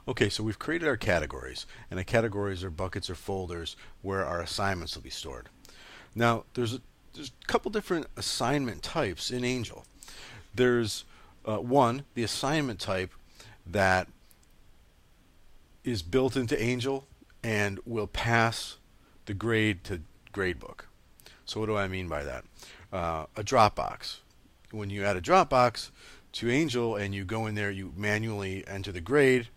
Okay, so we've created our categories, and the categories are buckets or folders where our assignments will be stored. Now, there's a couple different assignment types in Angel. There's one, the assignment type that is built into Angel and will pass the grade to gradebook. So what do I mean by that? A Dropbox. When you add a Dropbox to Angel and you go in there, you manually enter the grade,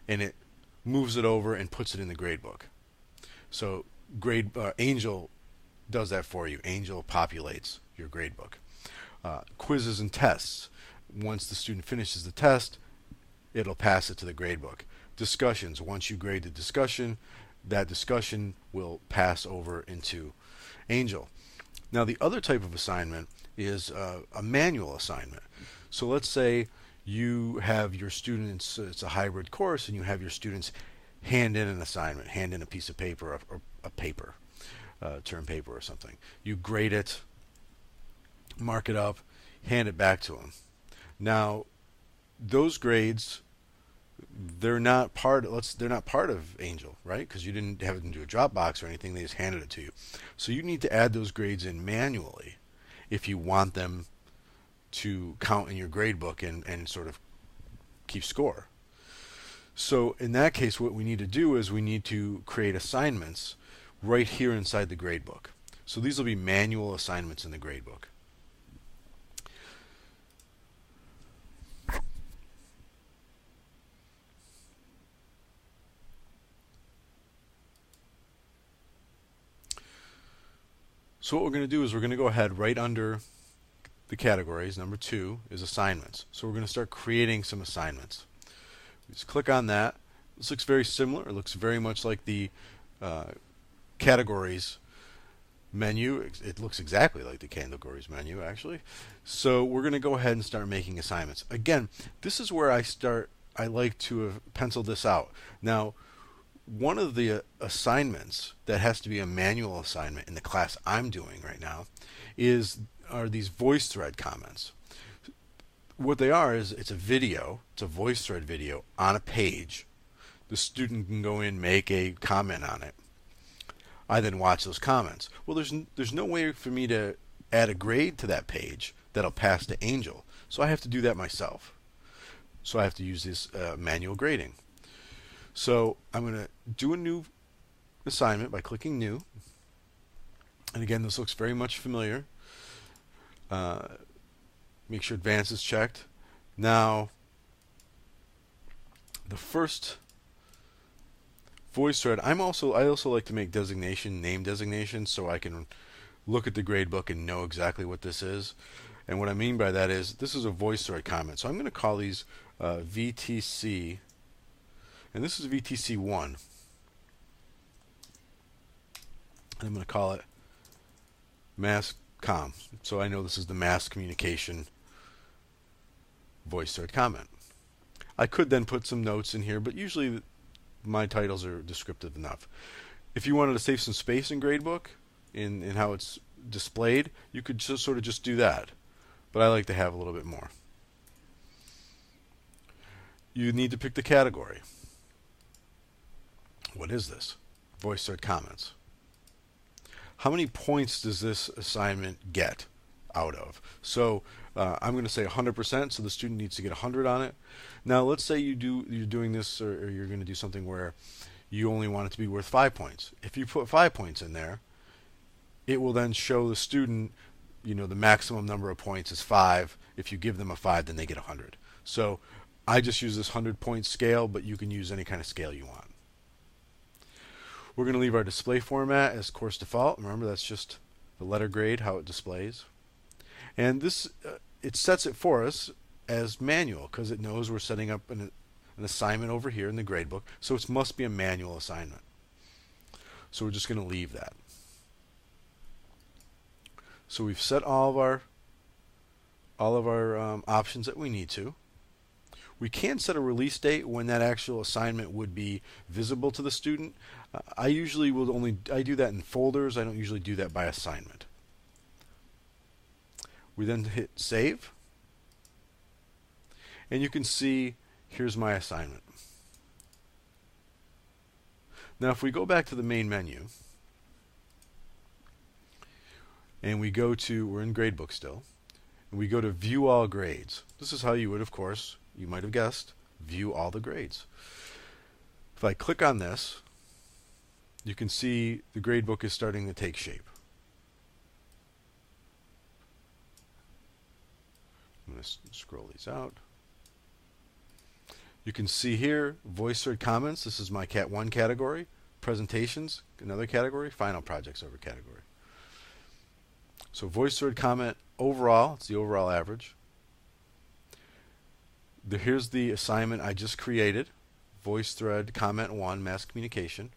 and it moves it over and puts it in the gradebook. So Angel does that for you. Angel populates your gradebook. Quizzes and tests. Once the student finishes the test, it'll pass it to the gradebook. Discussions. Once you grade the discussion, that discussion will pass over into Angel. Now, the other type of assignment is a manual assignment. So let's say you have your students, it's a hybrid course, and you have your students hand in an assignment, hand in a piece of paper or a paper, term paper or something. You grade it, mark it up, hand it back to them. Now, those grades, they're not part of Angel, right? Because you didn't have it into a Dropbox or anything. They just handed it to you. So you need to add those grades in manually if you want them to count in your gradebook and sort of keep score. So in that case, what we need to do is we need to create assignments right here inside the gradebook. So these will be manual assignments in the gradebook. So what we're going to do is we're going to go ahead right under the categories. Number 2 is assignments. So we're going to start creating some assignments. Just click on that. This looks very similar. It looks very much like the categories menu. It looks exactly like the categories menu, actually. So we're going to go ahead and start making assignments. Again, this is where I like to have penciled this out. Now, one of the assignments that has to be a manual assignment in the class I'm doing right now are these Voicethread comments. What they are is it's a video, it's a Voicethread video on a page. The student can go in, make a comment on it. I then watch those comments. Well, there's no way for me to add a grade to that page that'll pass to Angel, so I have to do that myself. So I have to use this manual grading. So I'm going to do a new assignment by clicking New. And again, this looks very much familiar. Make sure Advanced is checked. Now, the first Voicethread, I also like to make name designation, so I can look at the gradebook and know exactly what this is. And what I mean by that is this is a Voicethread comment. So I'm going to call these VTC. And this is VTC1. And I'm going to call it Mass Com. So I know this is the mass communication Voicethread comment. I could then put some notes in here, but usually my titles are descriptive enough. If you wanted to save some space in gradebook, in how it's displayed, you could just sort of just do that. But I like to have a little bit more. You need to pick the category. What is this? Voicethread comments. How many points does this assignment get out of? So I'm going to say 100%, so the student needs to get 100 on it. Now let's say you're doing this, or you're going to do something where you only want it to be worth 5 points. If you put 5 points in there, it will then show the student, the maximum number of points is 5. If you give them a 5, then they get 100. So I just use this 100-point scale, but you can use any kind of scale you want. We're going to leave our display format as course default. Remember, that's just the letter grade, how it displays. And this, it sets it for us as manual because it knows we're setting up an assignment over here in the gradebook. So it must be a manual assignment. So we're just going to leave that. So we've set all of our options that we need to. We can set a release date when that actual assignment would be visible to the student. I usually I do that in folders. I don't usually do that by assignment. We then hit save. And you can see, here's my assignment. Now if we go back to the main menu and we go to, we're in Gradebook still, and we go to View All Grades. This is how you would, of course, you might have guessed, view all the grades. If I click on this, you can see the gradebook is starting to take shape. I'm going to scroll these out. You can see here, Voicethread Comments, this is my Cat 1 category. Presentations, another category. Final projects over category. So Voicethread Comment overall, it's the overall average. Here's the assignment I just created. Voicethread Comment 1, Mass Communication.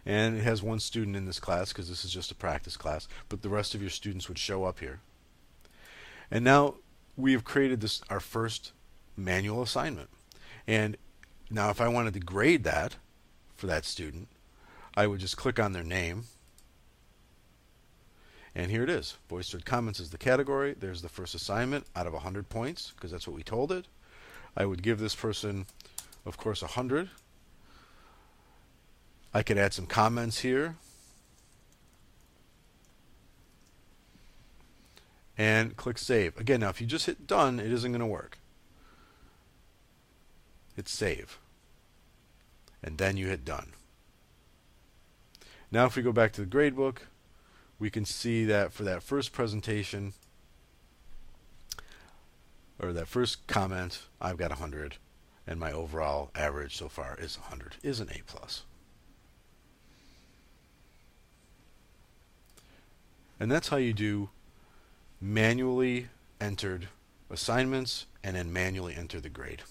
And it has one student in this class because this is just a practice class, but the rest of your students would show up here. And now we have created this, our first manual assignment. And now if I wanted to grade that for that student, I would just click on their name. And here it is. Voicethread Comments is the category. There's the first assignment out of 100 points because that's what we told it. I would give this person, of course, 100. I could add some comments here. And click Save. Again, now if you just hit Done, it isn't going to work. Hit Save. And then you hit Done. Now if we go back to the gradebook, we can see that for that first presentation, or that first comment, I've got 100, and my overall average so far is 100, is an A+. And that's how you do manually entered assignments and then manually enter the grade.